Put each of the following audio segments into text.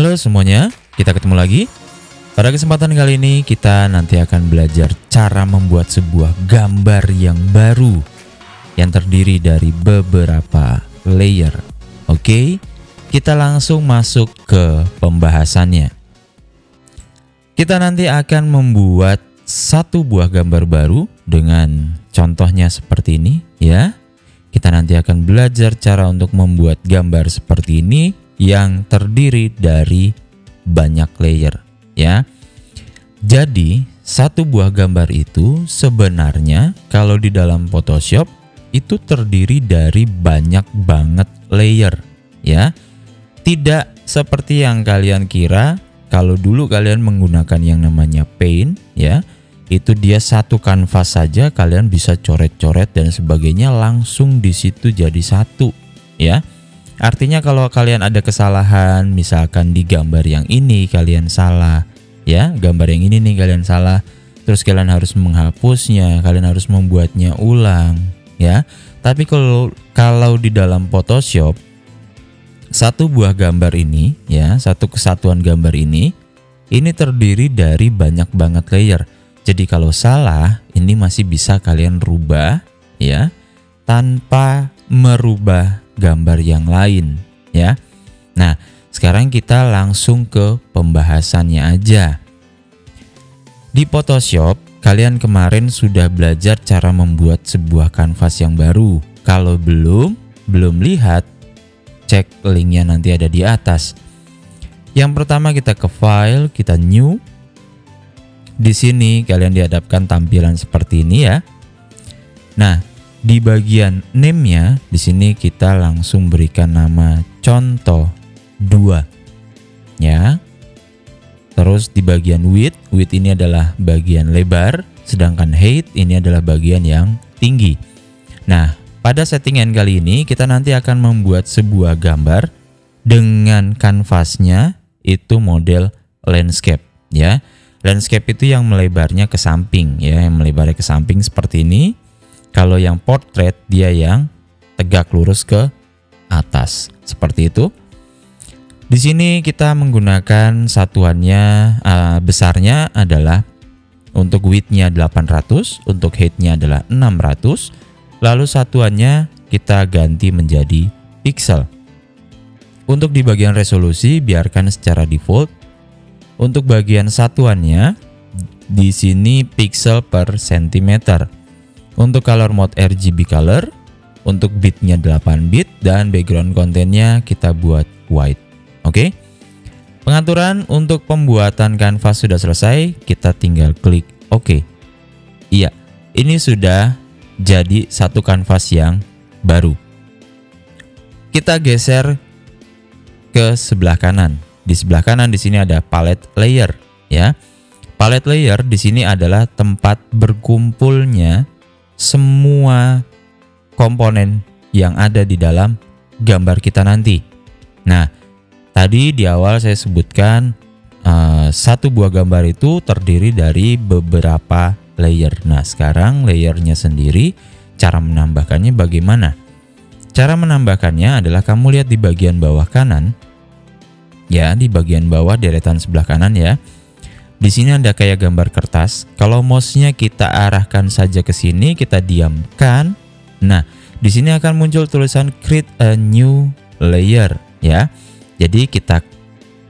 Halo semuanya, kita ketemu lagi. Pada kesempatan kali ini kita nanti akan belajar cara membuat sebuah gambar yang baru yang terdiri dari beberapa layer. Oke, kita langsung masuk ke pembahasannya. Kita nanti akan membuat satu buah gambar baru dengan contohnya seperti ini ya. Kita nanti akan belajar cara untuk membuat gambar seperti ini yang terdiri dari banyak layer ya. Jadi satu buah gambar itu sebenarnya kalau di dalam Photoshop itu terdiri dari banyak banget layer ya. Tidak seperti yang kalian kira kalau dulu kalian menggunakan yang namanya Paint ya. Itu dia satu kanvas saja kalian bisa coret-coret dan sebagainya langsung di situ jadi satu ya. Artinya kalau kalian ada kesalahan, misalkan di gambar yang ini kalian salah, ya, gambar yang ini nih kalian salah, terus kalian harus menghapusnya, kalian harus membuatnya ulang, ya. Tapi kalau di dalam Photoshop, satu buah gambar ini, ya, satu kesatuan gambar ini terdiri dari banyak banget layer. Jadi kalau salah, ini masih bisa kalian rubah, ya, tanpa merubah gambar yang lain ya. Nah, sekarang kita langsung ke pembahasannya aja. Di Photoshop, kalian kemarin sudah belajar cara membuat sebuah kanvas yang baru. Kalau belum lihat, cek linknya nanti ada di atas. Yang pertama kita ke file, kita new. Di sini kalian dihadapkan tampilan seperti ini ya. Nah, di bagian name-nya, di sini kita langsung berikan nama contoh 2 ya. Terus di bagian width ini adalah bagian lebar, sedangkan height ini adalah bagian yang tinggi. Nah, pada settingan kali ini kita nanti akan membuat sebuah gambar dengan kanvasnya itu model landscape ya. Landscape itu yang melebarnya ke samping ya, yang melebarnya ke samping seperti ini. Kalau yang portrait dia yang tegak lurus ke atas seperti itu. Di sini kita menggunakan satuannya besarnya adalah untuk width-nya 800, untuk height-nya adalah 600. Lalu satuannya kita ganti menjadi pixel. Untuk di bagian resolusi biarkan secara default. Untuk bagian satuannya di sini pixel per centimeter. Untuk color mode RGB color, untuk bitnya 8 bit dan background kontennya kita buat white. Oke. Pengaturan untuk pembuatan kanvas sudah selesai, kita tinggal klik OK. Iya, ini sudah jadi satu kanvas yang baru. Kita geser ke sebelah kanan. Di sebelah kanan di sini ada palette layer ya. Palette layer di sini adalah tempat berkumpulnya semua komponen yang ada di dalam gambar kita nanti. Nah, tadi di awal saya sebutkan satu buah gambar itu terdiri dari beberapa layer. Nah, sekarang layernya sendiri, cara menambahkannya bagaimana? Cara menambahkannya adalah kamu lihat di bagian bawah kanan, ya, di bagian bawah deretan sebelah kanan ya. Di sini ada kayak gambar kertas. Kalau mouse-nya kita arahkan saja ke sini, kita diamkan. Nah, di sini akan muncul tulisan create a new layer ya. Jadi kita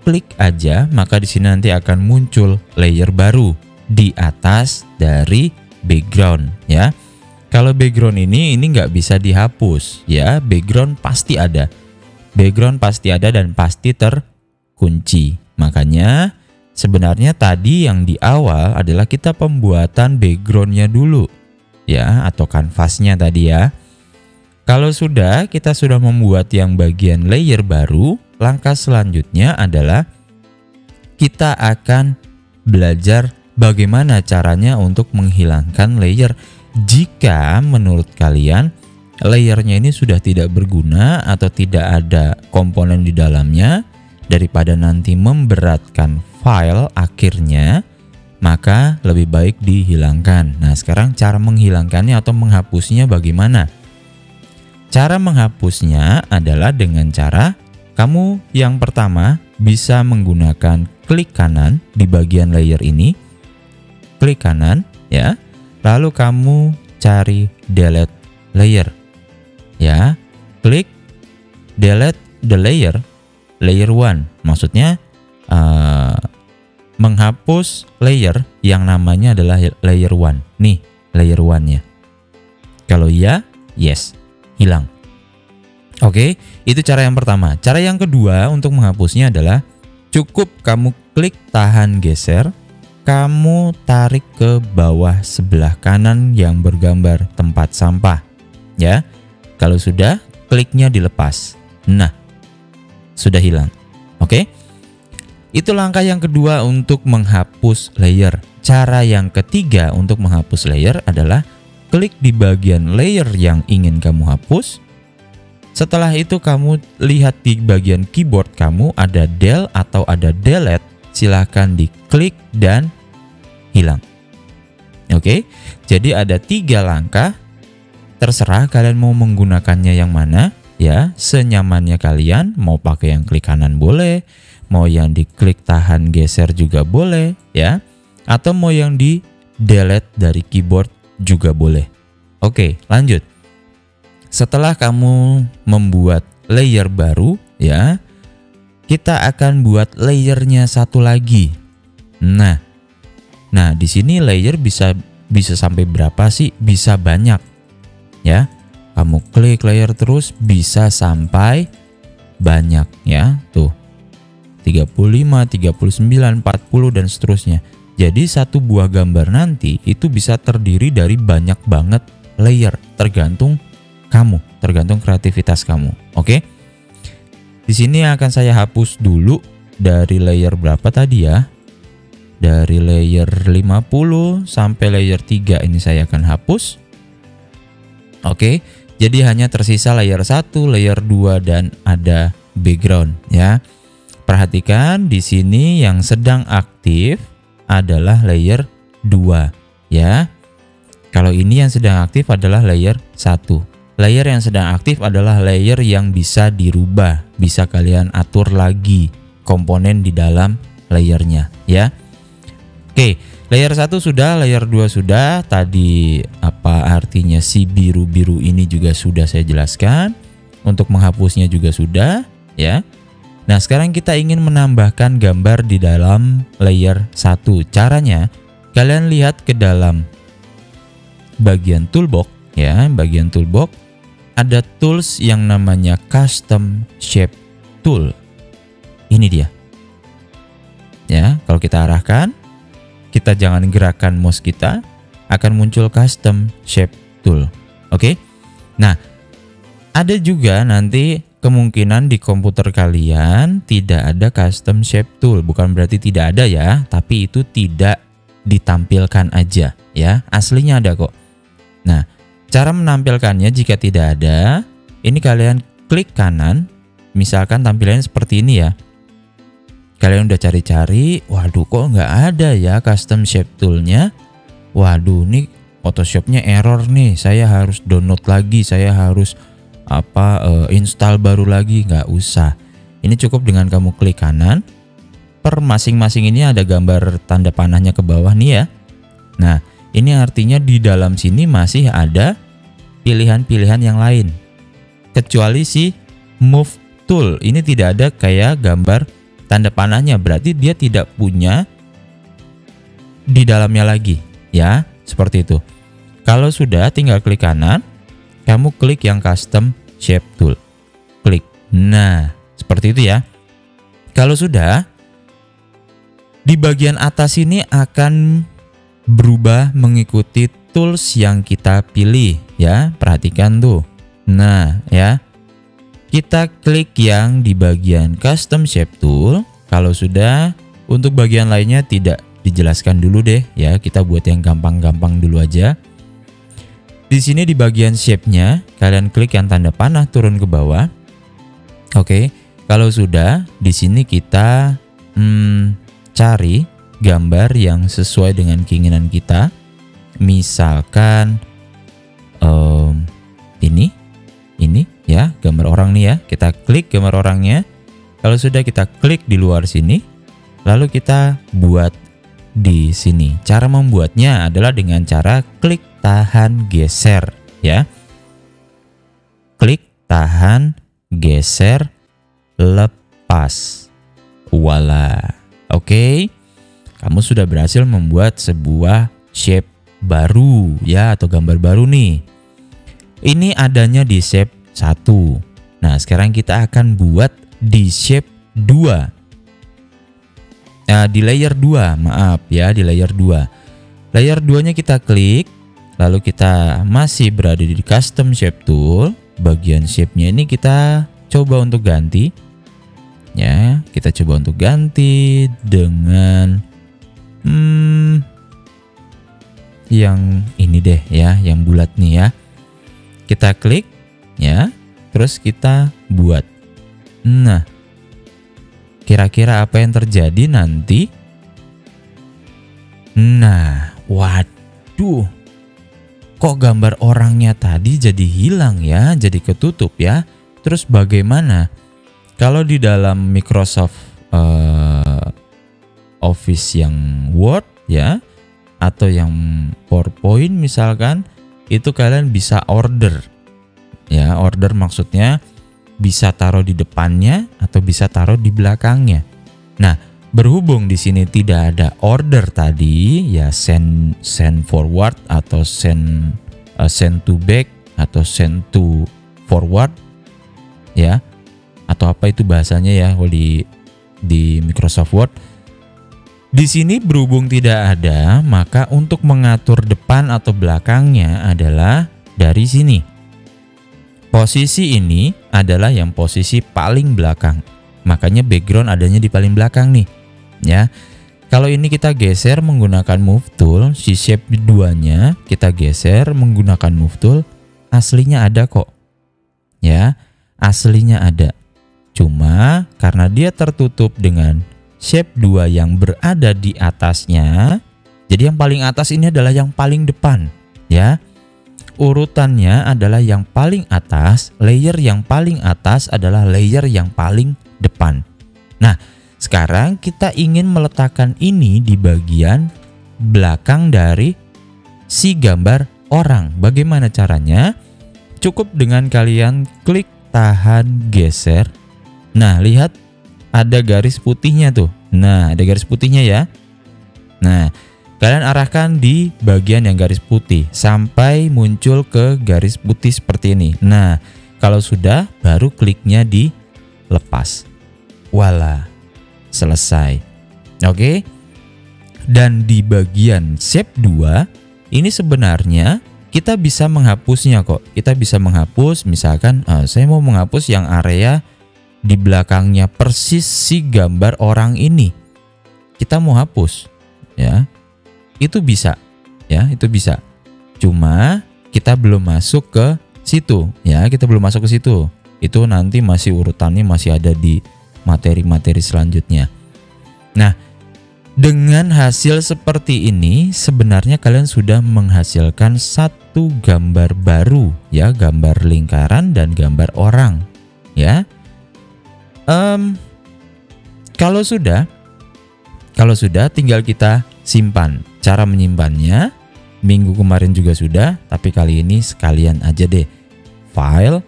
klik aja, maka di sini nanti akan muncul layer baru di atas dari background ya. Kalau background ini nggak bisa dihapus ya. Background pasti ada. Background pasti ada dan pasti terkunci. Makanya sebenarnya tadi yang di awal adalah kita pembuatan backgroundnya dulu ya, atau kanvasnya tadi ya. Kalau kita sudah membuat yang bagian layer baru, langkah selanjutnya adalah kita akan belajar bagaimana caranya untuk menghilangkan layer jika menurut kalian layernya ini sudah tidak berguna atau tidak ada komponen di dalamnya. Daripada nanti memberatkan file akhirnya, maka lebih baik dihilangkan. Nah, sekarang cara menghilangkannya atau menghapusnya bagaimana? Cara menghapusnya adalah dengan cara kamu yang pertama bisa menggunakan klik kanan di bagian layer ini. Klik kanan ya. Lalu kamu cari delete layer. Ya. Klik delete the layer 1. Maksudnya menghapus layer yang namanya adalah layer 1. Nih, layer 1-nya. Kalau iya, yes, hilang. Oke, itu cara yang pertama. Cara yang kedua untuk menghapusnya adalah cukup kamu klik tahan geser, kamu tarik ke bawah sebelah kanan yang bergambar tempat sampah. Ya, kalau sudah, kliknya dilepas. Nah, sudah hilang. Oke, itu langkah yang kedua untuk menghapus layer. Cara yang ketiga untuk menghapus layer adalah klik di bagian layer yang ingin kamu hapus. Setelah itu kamu lihat di bagian keyboard kamu ada del atau ada delete, silahkan diklik dan hilang. Oke, jadi ada 3 langkah, terserah kalian mau menggunakannya yang mana ya, senyamannya kalian, mau pakai yang klik kanan boleh, mau yang diklik tahan geser juga boleh ya, atau mau yang di delete dari keyboard juga boleh. Oke, lanjut. Setelah kamu membuat layer baru ya, kita akan buat layernya satu lagi. Nah di sini layer bisa sampai berapa sih? Bisa banyak ya. Kamu klik layer terus bisa sampai banyak ya. Tuh 35, 39, 40 dan seterusnya. Jadi satu buah gambar nanti itu bisa terdiri dari banyak banget layer, tergantung kamu, tergantung kreativitas kamu. Oke. Di sini akan saya hapus dulu dari layer berapa tadi ya? Dari layer 50 sampai layer 3 ini saya akan hapus. Oke. Jadi hanya tersisa layer 1, layer 2 dan ada background ya. Perhatikan di sini yang sedang aktif adalah layer 2 ya. Kalau ini yang sedang aktif adalah layer 1. Layer yang sedang aktif adalah layer yang bisa dirubah, bisa kalian atur lagi komponen di dalam layernya ya. Oke, layer 1 sudah, layer 2 sudah. Tadi apa artinya si biru-biru ini juga sudah saya jelaskan. Untuk menghapusnya juga sudah ya. Nah, sekarang kita ingin menambahkan gambar di dalam layer 1. Caranya, kalian lihat ke dalam bagian toolbox ya, bagian toolbox ada tools yang namanya custom shape tool. Ini dia. Ya, kalau kita arahkan, kita jangan gerakkan mouse kita, akan muncul custom shape tool. Oke. Nah, ada juga nanti kemungkinan di komputer kalian tidak ada custom shape tool. Bukan berarti tidak ada ya, tapi itu tidak ditampilkan aja ya. Aslinya ada kok. Nah, cara menampilkannya jika tidak ada, ini kalian klik kanan, misalkan tampilannya seperti ini ya. Kalian udah cari-cari, waduh kok nggak ada ya custom shape toolnya. Waduh, nih Photoshopnya error nih, saya harus download lagi, saya harus install baru lagi. Nggak usah. Ini cukup dengan kamu klik kanan. Per masing-masing ini ada gambar tanda panahnya ke bawah nih ya. Nah, ini artinya di dalam sini masih ada pilihan-pilihan yang lain. Kecuali si move tool. Ini tidak ada kayak gambar tanda panahnya. Berarti dia tidak punya di dalamnya lagi. Ya, seperti itu. Kalau sudah tinggal klik kanan. Kamu klik yang custom shape tool. Klik. Nah, seperti itu ya. Kalau sudah, di bagian atas ini akan berubah mengikuti tools yang kita pilih ya, perhatikan tuh. Nah ya, kita klik yang di bagian custom shape tool. Kalau sudah, untuk bagian lainnya tidak dijelaskan dulu deh ya, kita buat yang gampang-gampang dulu aja. Di sini di bagian shape-nya kalian klik yang tanda panah turun ke bawah. Oke, kalau sudah, di sini kita cari gambar yang sesuai dengan keinginan kita. Misalkan ini ya, gambar orang nih ya. Kita klik gambar orangnya. Kalau sudah, kita klik di luar sini, lalu kita buat di sini. Cara membuatnya adalah dengan cara klik tahan geser ya. Klik tahan geser lepas. Voila. Oke. Kamu sudah berhasil membuat sebuah shape baru ya, atau gambar baru nih. Ini adanya di shape 1. Nah, sekarang kita akan buat di shape 2. Nah, di layer 2, maaf ya, di layer 2. Layer 2-nya kita klik, lalu kita masih berada di custom shape tool. Bagian shape-nya ini kita coba untuk ganti. Ya, kita coba untuk ganti dengan yang ini deh ya, yang bulat nih ya. Kita klik ya, terus kita buat. Nah, kira-kira apa yang terjadi nanti? Nah, waduh, kok gambar orangnya tadi jadi hilang ya, jadi ketutup ya. Terus bagaimana kalau di dalam Microsoft Office yang Word ya, atau yang PowerPoint misalkan, itu kalian bisa order ya. Order maksudnya bisa taruh di depannya atau bisa taruh di belakangnya. Nah, berhubung di sini tidak ada order tadi ya, send forward atau send to back atau send to forward ya, atau apa itu bahasanya ya di Microsoft Word. Di sini berhubung tidak ada, maka untuk mengatur depan atau belakangnya adalah dari sini. Posisi ini adalah yang posisi paling belakang. Makanya background adanya di paling belakang nih. Ya. Kalau ini kita geser menggunakan move tool, si shape 2-nya kita geser menggunakan move tool, aslinya ada kok. Ya, aslinya ada. Cuma karena dia tertutup dengan shape 2 yang berada di atasnya, jadi yang paling atas ini adalah yang paling depan ya. Urutannya adalah yang paling atas, layer yang paling atas adalah layer yang paling depan. Nah, sekarang kita ingin meletakkan ini di bagian belakang dari si gambar orang. Bagaimana caranya? Cukup dengan kalian klik tahan geser. Nah, lihat ada garis putihnya tuh. Nah, ada garis putihnya ya. Nah, kalian arahkan di bagian yang garis putih sampai muncul ke garis putih seperti ini. Nah, kalau sudah, baru kliknya di lepas. Voila, selesai. Oke. Dan di bagian shape 2, ini sebenarnya kita bisa menghapusnya kok. Kita bisa menghapus, misalkan saya mau menghapus yang area di belakangnya persis si gambar orang ini. Kita mau hapus ya. Itu bisa ya, itu bisa. Cuma kita belum masuk ke situ ya, kita belum masuk ke situ. Itu nanti masih urutannya masih ada di materi-materi selanjutnya. Nah, dengan hasil seperti ini sebenarnya kalian sudah menghasilkan satu gambar baru ya, gambar lingkaran dan gambar orang ya. Kalau sudah tinggal kita simpan. Cara menyimpannya minggu kemarin juga sudah, tapi kali ini sekalian aja deh. File,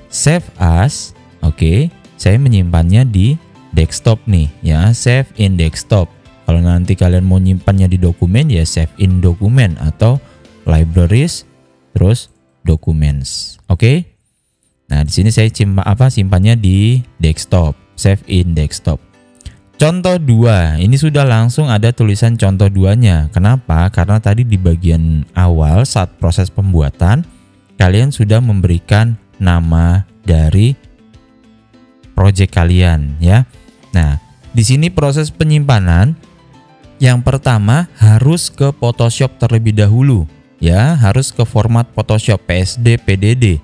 save as. Oke, saya menyimpannya di desktop nih ya, save in desktop. Kalau nanti kalian mau nyimpannya di dokumen ya save in dokumen atau libraries terus documents. Oke. Nah, di sini saya simpannya di desktop, save in desktop. Contoh 2, ini sudah langsung ada tulisan contoh 2-nya. Kenapa? Karena tadi di bagian awal saat proses pembuatan, kalian sudah memberikan nama dari project kalian ya. Nah, di sini proses penyimpanan yang pertama harus ke Photoshop terlebih dahulu ya, harus ke format Photoshop PSD PDD.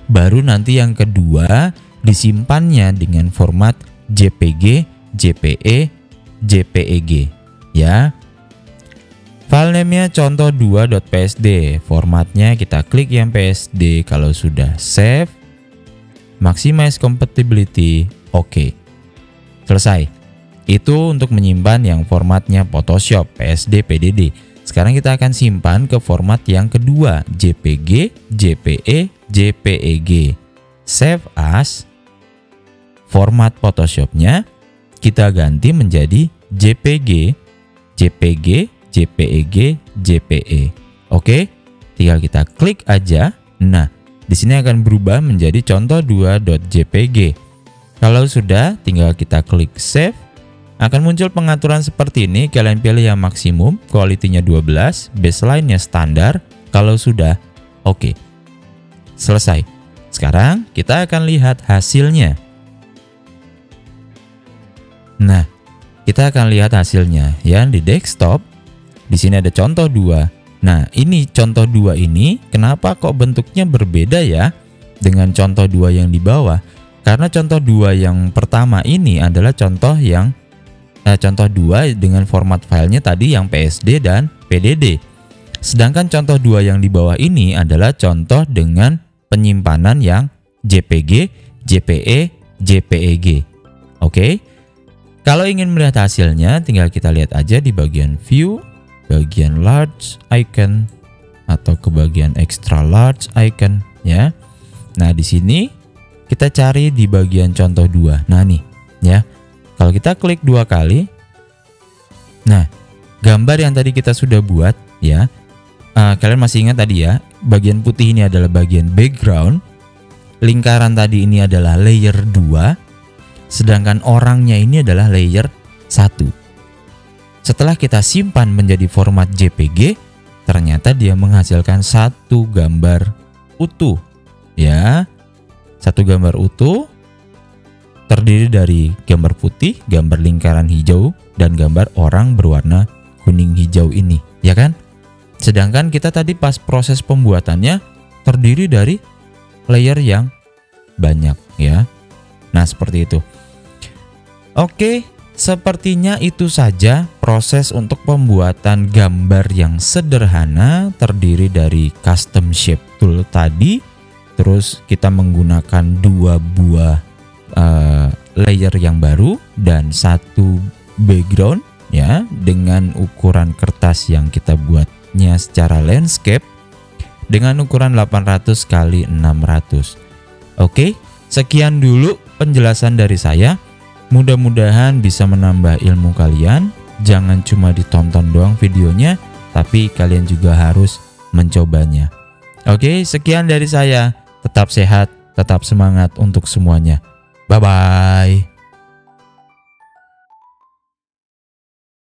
Baru nanti yang kedua disimpannya dengan format JPG, JPE, JPEG ya. File name-nya contoh 2.psd. Formatnya kita klik yang PSD. Kalau sudah save, maximize compatibility, Oke. Selesai. Itu untuk menyimpan yang formatnya Photoshop, PSD, PDD. Sekarang kita akan simpan ke format yang kedua, JPG, JPE, JPEG. Save as. Format Photoshopnya kita ganti menjadi JPG, JPG, JPEG, JPE. Oke, tinggal kita klik aja. Nah, di sini akan berubah menjadi contoh 2.jpg. Kalau sudah, tinggal kita klik save. Akan muncul pengaturan seperti ini. Kalian pilih yang maksimum, quality-nya 12, baseline-nya standar. Kalau sudah, oke. Selesai. Sekarang kita akan lihat hasilnya. Nah, kita akan lihat hasilnya ya di desktop. Di sini ada contoh 2. Nah, ini contoh 2 ini kenapa kok bentuknya berbeda ya dengan contoh 2 yang di bawah? Karena contoh 2 yang pertama ini adalah contoh yang contoh 2 dengan format filenya tadi yang PSD dan PDD. Sedangkan contoh 2 yang di bawah ini adalah contoh dengan penyimpanan yang JPG, JPE, JPEG. Oke. Kalau ingin melihat hasilnya, tinggal kita lihat aja di bagian view, bagian large icon atau ke bagian extra large icon ya. Nah, di sini kita cari di bagian contoh 2. Nah, nih ya. Kalau kita klik 2 kali, nah, gambar yang tadi kita sudah buat ya. Kalian masih ingat tadi ya, bagian putih ini adalah bagian background. Lingkaran tadi ini adalah layer 2. Sedangkan orangnya ini adalah layer 1. Setelah kita simpan menjadi format JPG, ternyata dia menghasilkan satu gambar utuh ya. Satu gambar utuh terdiri dari gambar putih, gambar lingkaran hijau, dan gambar orang berwarna kuning hijau ini, ya kan? Sedangkan kita tadi pas proses pembuatannya terdiri dari layer yang banyak ya. Nah, seperti itu. Oke, sepertinya itu saja proses untuk pembuatan gambar yang sederhana terdiri dari custom shape tool tadi. Terus kita menggunakan 2 buah layer yang baru dan 1 background ya, dengan ukuran kertas yang kita buatnya secara landscape dengan ukuran 800 x 600. Oke, sekian dulu penjelasan dari saya. Mudah-mudahan bisa menambah ilmu kalian. Jangan cuma ditonton doang videonya, tapi kalian juga harus mencobanya. Oke, sekian dari saya. Tetap sehat, tetap semangat untuk semuanya. Bye-bye.